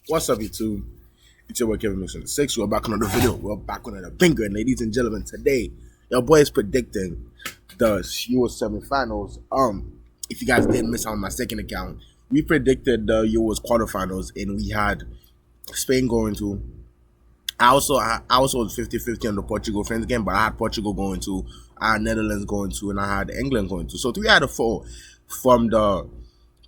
What's up, YouTube? It's your boy Kevin Mission 6. We're back on another video. We're back on another banger. And ladies and gentlemen, today, your boy is predicting the Euros semifinals. If you guys didn't miss out on my second account, we predicted the Euros quarterfinals, and we had Spain going to. I also was 50-50 on the Portugal friends game, but I had Portugal going to, I had Netherlands going to, and I had England going to. So 3 out of 4 from the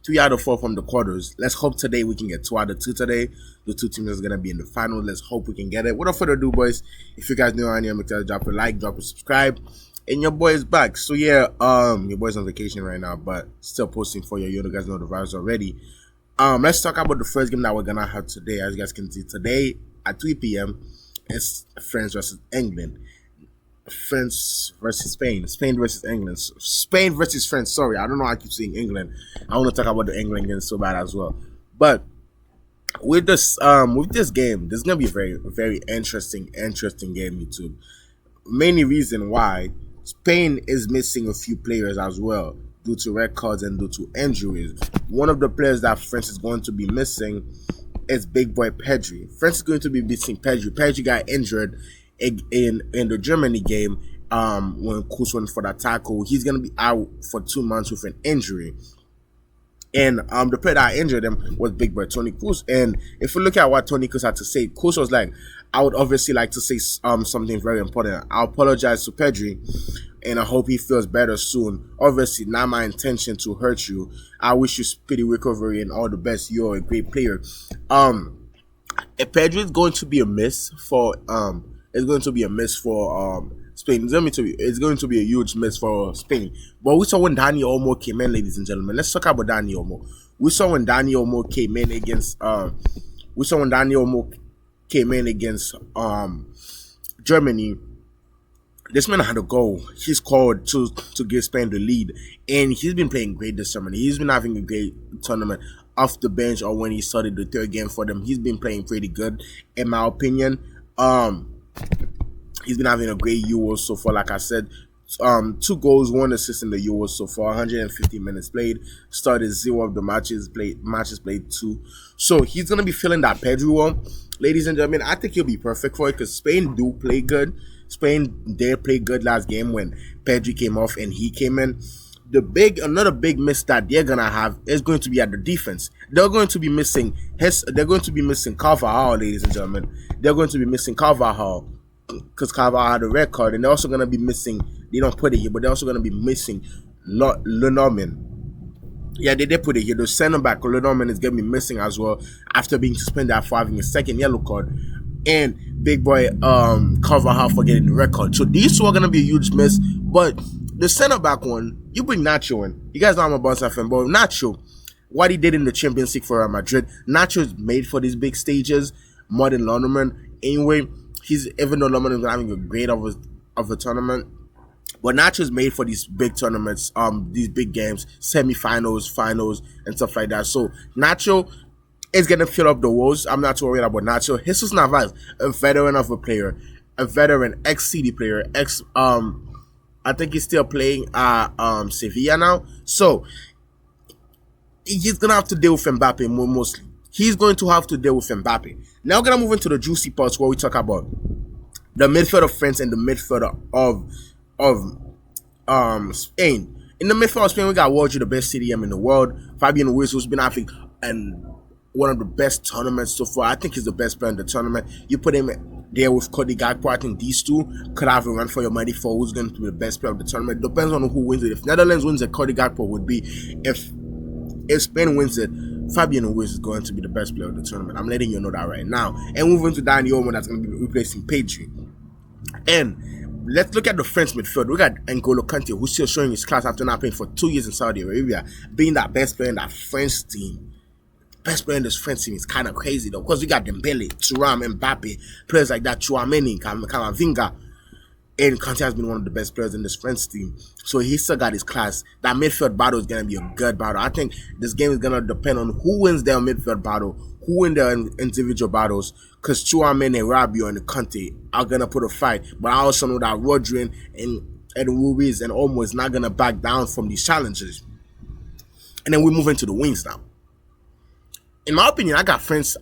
3 out of 4 from the quarters. Let's hope today we can get 2 out of 2 today. The 2 teams are gonna be in the final. Let's hope we can get it. Without further ado, boys, if you guys new around here, make sure to drop a like, drop a subscribe, and your boy is back. So yeah, your boy's on vacation right now, but still posting for you. You guys know the vibes already. Let's talk about the first game that we're gonna have today. As you guys can see, today at 3 p.m. it's France versus England. France versus Spain. Spain versus England. Spain versus France. Sorry, I don't know why I keep saying England. I want to talk about the England game so bad as well. But with this game, this is gonna be a very interesting game, YouTube. Mainly reason why Spain is missing a few players as well due to red cards and due to injuries. One of the players that France is going to be missing is big boy Pedri. France is going to be missing Pedri. Pedri got injured in the Germany game when Kroos went for that tackle. He's gonna be out for 2 months with an injury. And the player that injured him was big boy Toni Kroos. And if we look at what Toni Kroos had to say, Kroos was like, I would obviously like to say something very important. I apologize to Pedri, and I hope he feels better soon. Obviously, not my intention to hurt you. I wish you speedy recovery and all the best. You're a great player. Pedri is going to be a miss for Spain. It's going to be a huge miss for Spain. But we saw when Dani Olmo came in, ladies and gentlemen. Let's talk about Dani Olmo. We saw when Dani Olmo came in against Germany. This man had a goal. He scored to give Spain the lead, and he's been playing great this tournament. He's been having a great tournament off the bench or when he started the third game for them. He's been playing pretty good, in my opinion. He's been having a great Euros so far. Like I said, 2 goals, 1 assist in the Euros so far. 150 minutes played. Started 0 of the matches played 2. So he's gonna be feeling that Pedri one, ladies and gentlemen. I think he'll be perfect for it because Spain do play good. Spain did play good last game when Pedri came off and he came in. Another big miss that they're gonna have is going to be at the defense. They're going to be missing Carvajal, ladies and gentlemen. They're going to be missing Carvajal because Carvajal had a red card, and they're also gonna be missing. They don't put it here, but they're also gonna be missing Lenormand. Yeah, they did put it here. The center back Lenormand is gonna be missing as well after being suspended for having a second yellow card, and big boy Carvajal for getting the red card. So these 2 are gonna be a huge miss. But the center back one, you bring Nacho in. You guys know I'm a Barca fan, but Nacho, what he did in the Champions League for Real Madrid, Nacho is made for these big stages more than Lenormand. Anyway, even though Lenormand is having a great of a tournament, but Nacho is made for these big tournaments, these big games, semi-finals, finals, and stuff like that. So Nacho is gonna fill up the walls. I'm not too worried about Nacho. Jesus Navas, a veteran of a player, a veteran ex-CD player, I think he's still playing Sevilla now. So he's gonna have to deal with Mbappe mostly. He's going to have to deal with Mbappe. Now we're gonna move into the juicy parts where we talk about the midfield of France and the midfield of Spain. In the midfield of Spain, we got Rodri, the best CDM in the world. Fabian Ruiz, who's been having one of the best tournaments so far. I think he's the best player in the tournament. You put him there with Cody Gakpo. I think these 2 could have a run for your money for who's going to be the best player of the tournament. Depends on who wins it. If Netherlands wins it, Cody Gakpo would be. If Spain wins it, Fabian Ruiz is going to be the best player of the tournament. I'm letting you know that right now. And moving to Dani Olmo, that's going to be replacing Pedri. And let's look at the French midfield. We got N'Golo Kante, who's still showing his class after not playing for 2 years in Saudi Arabia, being that best player in that French team. Best player in this French team is kind of crazy though, because we got Dembele, Thuram, Mbappe, players like that, Chouameni, Camavinga, and Kante has been one of the best players in this French team. So he still got his class. That midfield battle is going to be a good battle. I think this game is going to depend on who wins their midfield battle, who win their individual battles, because Chouameni and Rabiot and Kante are going to put a fight. But I also know that Rodri and Ruiz and Olmo is not going to back down from these challenges. And then we move into the wings now. In my opinion, I got France.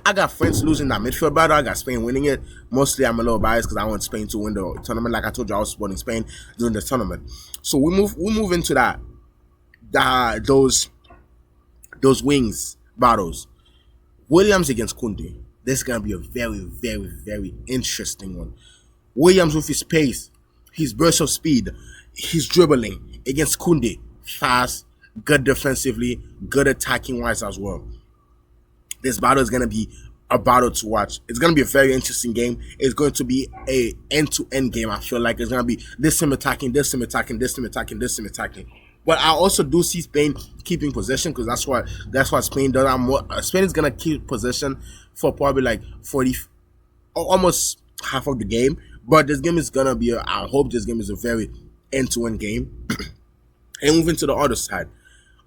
I got France losing that midfield battle. I got Spain winning it. Mostly, I'm a little biased because I want Spain to win the tournament. Like I told you, I was supporting Spain during the tournament. So we move into those wings battles. Williams against Kunde. This is gonna be a very, very, very interesting one. Williams with his pace, his burst of speed, his dribbling against Kunde, fast, good defensively, good attacking wise as well. This battle is going to be a battle to watch. It's going to be a very interesting game. It's going to be a end-to-end game. I feel like it's going to be this team attacking, this team attacking, this team attacking, this team attacking. But I also do see Spain keeping possession because that's what Spain does. Spain is going to keep possession for probably like 40, almost half of the game. But this game is going to be, I hope this game is a very end-to-end game. And moving to the other side.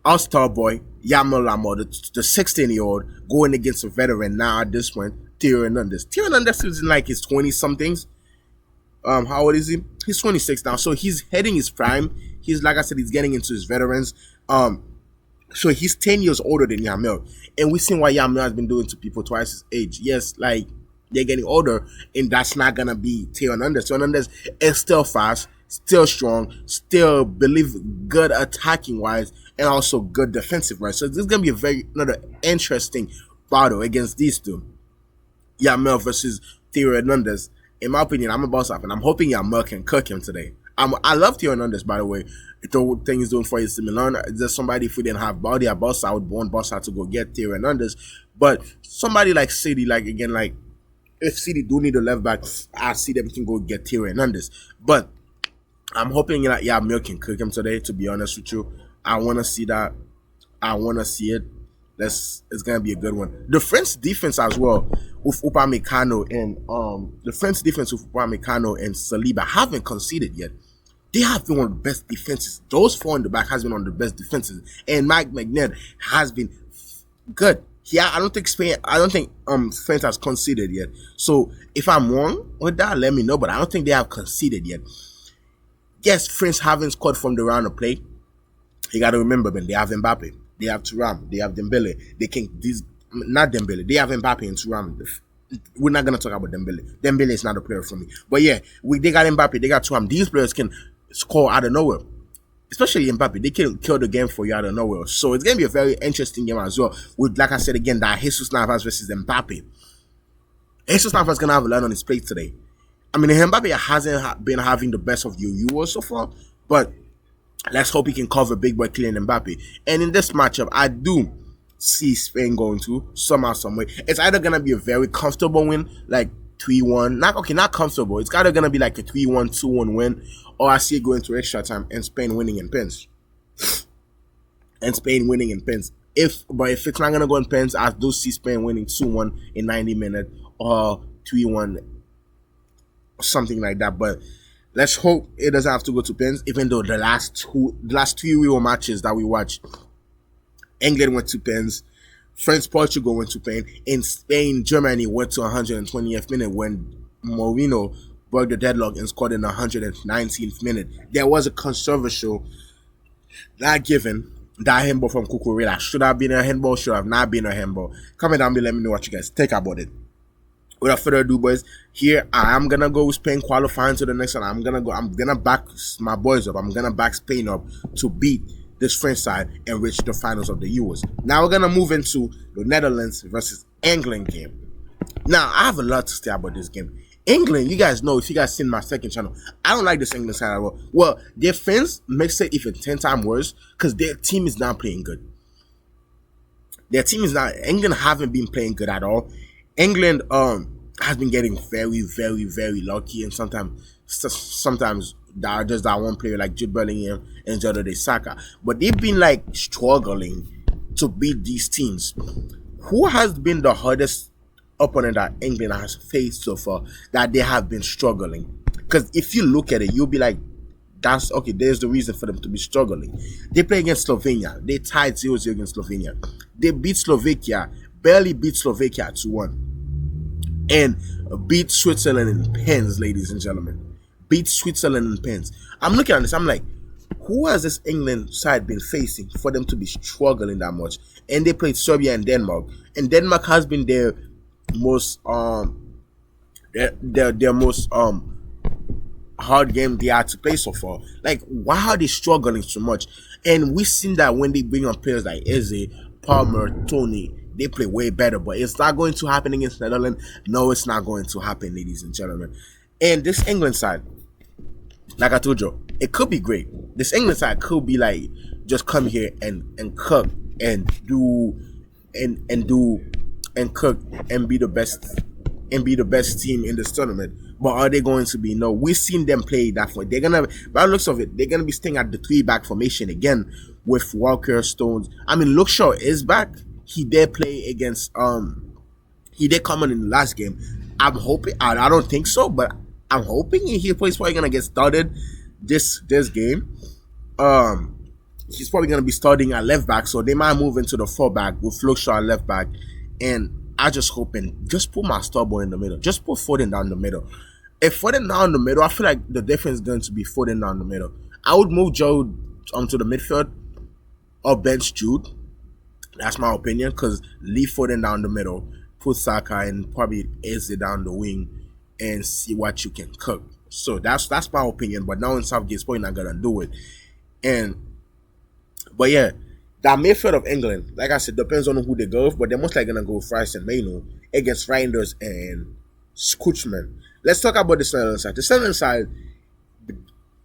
Our star boy, Yamal Lamor, the 16-year-old, going against a veteran now at this point, Theo Hernandez. Theo Hernandez is in like his 20-somethings. How old is he? He's 26 now, so he's heading his prime. He's, like I said, he's getting into his veterans. So he's 10 years older than Yamal. And we've seen what Yamal has been doing to people twice his age. Yes, like, they're getting older, and that's not going to be Theo Hernandez. Theo Hernandez is still fast, still strong, still good attacking wise, and also good defensive wise. So this is gonna be another interesting battle against these two. Yamal versus Theo Hernandez. In my opinion, I'm a boss up, and I'm hoping Yamal can cook him today. I love Theo Hernandez, by the way. The thing he's doing for AC Milan. There's somebody, if we didn't have Baldi at Bossa, I would want Bossa to go get Theo Hernandez. But somebody like City, like again, like if City do need a left back, I see them can go get Theo Hernandez. But I'm hoping that Yamal can cook him today, to be honest with you. I want to see that. I want to see it. It's going to be a good one. The French defense as well, with Upamecano and Saliba haven't conceded yet. They have been one of the best defenses. Those four in the back has been one of the best defenses. And Mike McNair has been good. Yeah, I don't think France has conceded yet. So if I'm wrong with that, let me know. But I don't think they have conceded yet. Yes, France haven't scored from the round of play. You got to remember, man, they have Mbappe, they have Thuram, they have Dembele. They have Mbappe and Thuram. We're not going to talk about Dembele. Dembele is not a player for me. But yeah, they got Mbappe, they got Thuram. These players can score out of nowhere. Especially Mbappe, they can kill the game for you out of nowhere. So it's going to be a very interesting game as well. With, like I said again, that Jesus Navas versus Mbappe. Jesus Navas is going to have a lot on his plate today. I mean, Mbappe hasn't been having the best of the Euros so far, but let's hope he can cover big boy Kylian Mbappe. And in this matchup, I do see Spain going to somehow, some way. It's either gonna be a very comfortable win, like 3-1. Not comfortable. It's either gonna be like a 3-1, 2-1 win, or I see it going to extra time and Spain winning in pens. If it's not gonna go in pens, I do see Spain winning 2-1 in 90 minutes or 3-1, something like that. But let's hope it doesn't have to go to pens, even though the last two Euro matches that we watched, England went to pens, France, Portugal went to pens, and Spain, Germany went to 120th minute when Mourinho broke the deadlock and scored in the 119th minute. There was a controversial not given that handball from Cucurella. Should have been a handball, should have not been a handball. Comment down below, let me know what you guys think about it. Without further ado, boys, here I am gonna go with Spain qualifying to the next one. I'm gonna back my boys up. I'm gonna back Spain up to beat this French side and reach the finals of the Euros. Now we're gonna move into the Netherlands versus England game. Now I have a lot to say about this game. England, you guys know, if you guys seen my second channel, I don't like this England side at all. Well, their fans makes it even 10 times worse because their team is not playing good. England haven't been playing good at all. England has been getting very, very, very lucky, and sometimes just that one player like Jude Bellingham and Jadon Saka. But they've been like struggling to beat these teams. Who has been the hardest opponent that England has faced so far that they have been struggling? Because if you look at it, you'll be like, that's okay, there's the reason for them to be struggling. They play against Slovenia. They tied 0-0 against Slovenia. They beat Slovakia, barely beat Slovakia 2-1. And beat Switzerland in pens, ladies and gentlemen. Beat Switzerland in pens. I'm looking at this, I'm like, who has this England side been facing for them to be struggling that much? And they played Serbia and Denmark. And Denmark has been there most their most hard game they had to play so far. Like, why are they struggling so much? And we've seen that when they bring on players like Eze, Palmer, Tony, they play way better. But it's not going to happen against Netherlands. No, it's not going to happen, ladies and gentlemen. And this England side, like I told you, it could be great. This England side could be like just come here and cook and do and cook and be the best team in this tournament. But are they going to be? No, we've seen them play that way. They're gonna, by the looks of it, they're gonna be staying at the 3-back formation again with Walker, Stones. I mean, Luke Shaw is back. He did play against he did come on in the last game. I'm hoping. I don't think so, but I'm hoping he's probably gonna get started this game. He's probably gonna be starting at left back, so they might move into the 4-back with Luke Shaw at left back, and I just hoping just put my star boy in the middle. Just put Foden down the middle. If Foden down the middle, I feel like the difference is going to be Foden down the middle. I would move Joe to the midfield or bench Jude. That's my opinion, because leave Foden down the middle, put Saka and probably Eze down the wing and see what you can cook. So that's my opinion. But now in Southgate's probably not gonna do it. But yeah, that midfield of England, like I said, depends on who they go with, but they're most likely gonna go with Rice and Mainu against Reinders and Scootchman. Let's talk about the Netherlands side. The Netherlands side,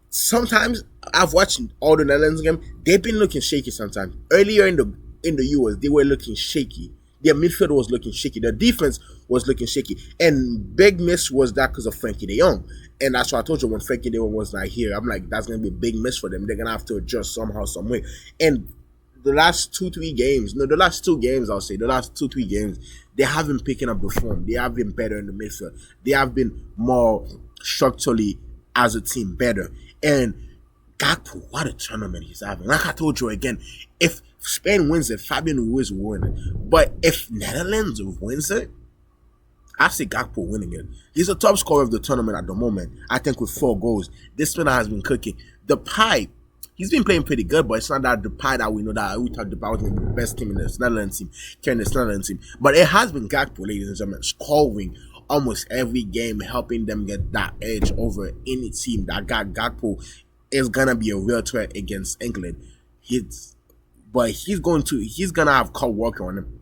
sometimes I've watched all the Netherlands games. They've been looking shaky sometimes. Earlier in the US, they were looking shaky. Their midfield was looking shaky. Their defense was looking shaky. And big miss was that because of Frankie de Jong. And that's why I told you when Frankie de Jong was not here, I'm like, that's going to be a big miss for them. They're going to have to adjust somehow, some way. And the last 2-3 games, the last 2 games, I'll say, the last 2-3 games, they have been picking up the form. They have been better in the midfield. They have been more structurally as a team better. And Gakpo, what a tournament he's having. Like I told you again, if Spain wins it, Fabian Ruiz will win it. But if Netherlands wins it, I see Gakpo winning it. He's the top scorer of the tournament at the moment. I think with 4 goals. This winner has been cooking. The Pie, he's been playing pretty good, but it's not that the Pie that we know that we talked about the best team in the Netherlands team, carrying the Netherlands team. But it has been Gakpo, ladies and gentlemen, scoring almost every game, helping them get that edge over any team. That got Gakpo is gonna be a real threat against England. He's gonna have Kyle Walker on him.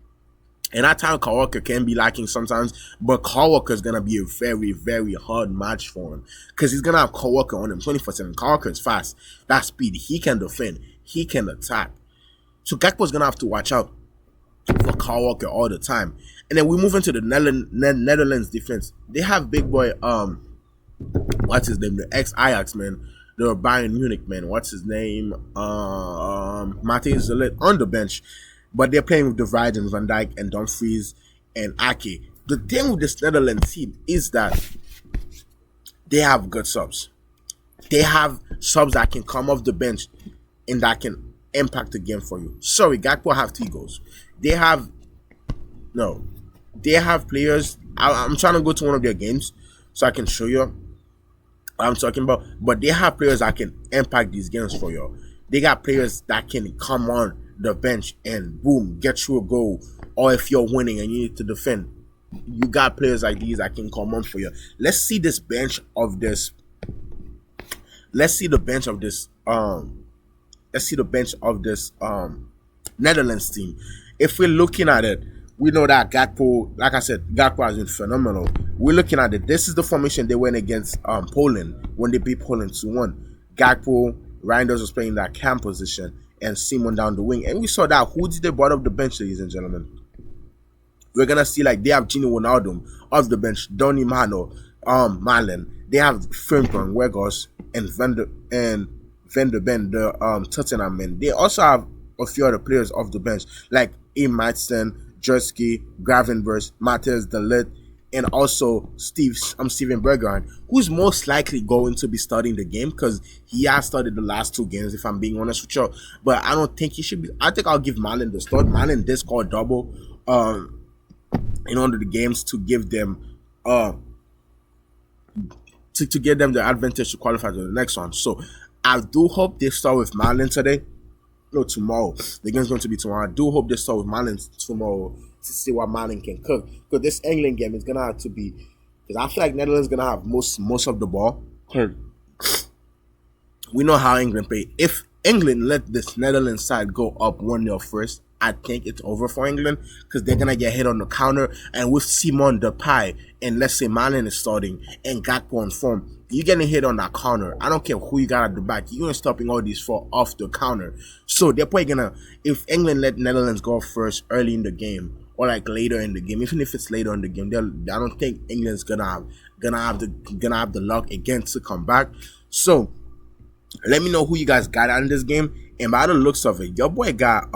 And at times, Kyle Walker can be lacking sometimes, but Kyle Walker is going to be a very, very hard match for him. Because he's going to have Kyle Walker on him 24/7. Kyle Walker is fast. That speed. He can defend. He can attack. So Gakpo is going to have to watch out for Kyle Walker all the time. And then we move into the Netherlands defense. They have big boy, what's his name? The ex-Ajax man. The Bayern Munich man. What's his name? Matthijs de Ligt on the bench. But they're playing with De Vrij and Van Dijk and Dumfries and Ake. The thing with this Netherlands team is that they have good subs. They have subs that can come off the bench and that can impact the game for you. Sorry, Gakpo have 3 goals. They have players. I'm trying to go to one of their games so I can show you what I'm talking about. But they have players that can impact these games for you. They got players that can come on the bench and boom, get you a goal. Or if you're winning and you need to defend, you got players like these that can come on for you. Let's see the bench of this Netherlands team. If we're looking at it, we know that Gakpo, like I said, Gakpo has been phenomenal. We're looking at it. This is the formation they went against Poland when they beat Poland 2-1. Gakpo, Reinders was playing that cam position, and Simon down the wing. And we saw that. Who did they brought up the bench, ladies and gentlemen? We're going to see like they have Gini Wijnaldum off the bench, Donny Malen. They have Frimpong, Weghorst, and Van der Ben, the Tottenham men. They also have a few other players off the bench, like Ian Madsen, Jerski, Gravenbergs, Matthijs de Ligt, and also Steven Bergwijn, who's most likely going to be starting the game because he has started the last 2 games, if I'm being honest with you. But I don't think he should be. I think I'll give Malen the start. Malen did score double in one of the games to give them to give them the advantage to qualify to the next one. So I do hope they start with Malen today. No, tomorrow. The game's going to be tomorrow. I do hope they start with Malen tomorrow to see what Marlon can cook. Because this England game is gonna have to be, because I feel like Netherlands gonna have most of the ball. We know how England play. If England let this Netherlands side go up 1-0 first, I think it's over for England because they're gonna get hit on the counter. And with Simon Depay and let's say Malen is starting and Gakpo on form, you're getting hit on that counter. I don't care who you got at the back, you're gonna stopping all these four off the counter. So they're probably gonna, if England let Netherlands go first early in the game or like later in the game, even if it's later in the game, I don't think England's gonna have the luck again to come back. So let me know who you guys got on this game. And by the looks of it, your boy got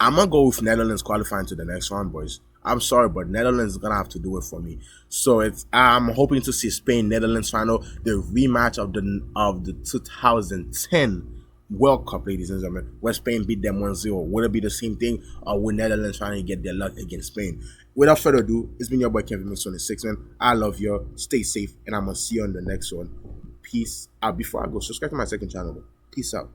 I'm gonna go with Netherlands qualifying to the next round, boys. I'm sorry, but Netherlands is gonna have to do it for me. So I'm hoping to see Spain Netherlands final, the rematch of the 2010 World Cup, ladies and gentlemen, where Spain beat them 1-0. Will it be the same thing, or will Netherlands trying to get their luck against Spain? Without further ado, it's been your boy Kevin Mix 26, man. I love you. Stay safe, and I'm gonna see you on the next one. Peace out. Before I go, subscribe to my second channel. Peace out.